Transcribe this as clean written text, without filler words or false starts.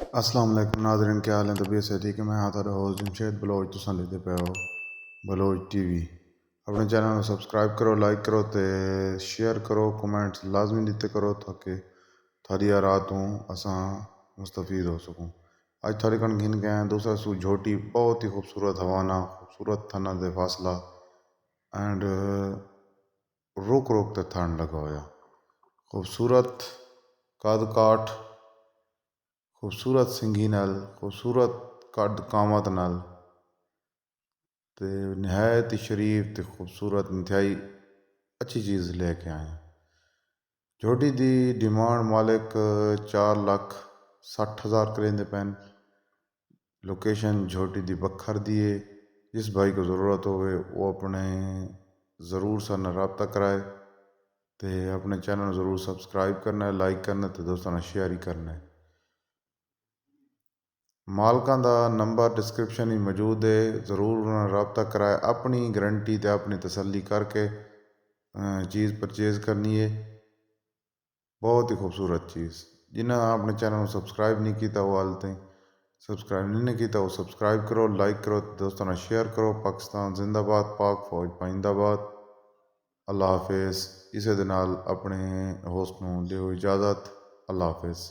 अस्सलाम वालेकुम नाज़रीन, क्या हाल है? तबीयत से ठीक है। मैं आता रहा होस्ट जमशेद बलोच, तुसां लेते पे हो बलोच टीवी। अपने चैनल को सब्सक्राइब करो, लाइक करो ते शेयर करो, कमेंट्स लाजमी दिते करो ताकि थारी रात हूँ असा मुस्तफ़ीद हो सकूँ। आज थारी कण घिन गए हैं दूसरा सू झोटी, बहुत ही खूबसूरत हवाना, खूबसूरत थना दे फासला एंड रोक रोक ते थान लगा होया खूबसूरत कद काठ, खूबसूरत सिंगी नाल, खूबसूरत कद कामत नाल ते नहायत ही शरीफ ते खूबसूरत इंतहाई अच्छी चीज़ लेके आए हैं। झोटी दी डिमांड मालिक 4,60,000 करेंदे पैन। लोकेशन झोटी दी बखर दिए। जिस भाई को ज़रूरत होवे वो अपने ज़रूर सन रब्ता कराए ते अपने चैनल ज़रूर सब्सक्राइब करना है, लाइक करना है, दोस्तों ने शेयर ही करना है। मालकां दा नंबर डिस्क्रिप्शन ही मौजूद है, ज़रूर उन्होंने रब्ता कराए। अपनी गारंटी ते अपनी तसल्ली करके चीज़ परचेज़ करनी है। बहुत ही खूबसूरत चीज़। जिन्हें अपने चैनल को सब्सक्राइब नहीं किया वो हाल तक सब्सक्राइब नहीं किया वो सब्सक्राइब करो, लाइक करो, दोस्तों ने शेयर करो। पाकिस्तान जिंदाबाद, पाक फौज पाइंदाबाद। अल्लाह हाफिज़। इसे दे नाल अपने होस्ट नूं दिओ इजाज़त। अल्लाह हाफिज़।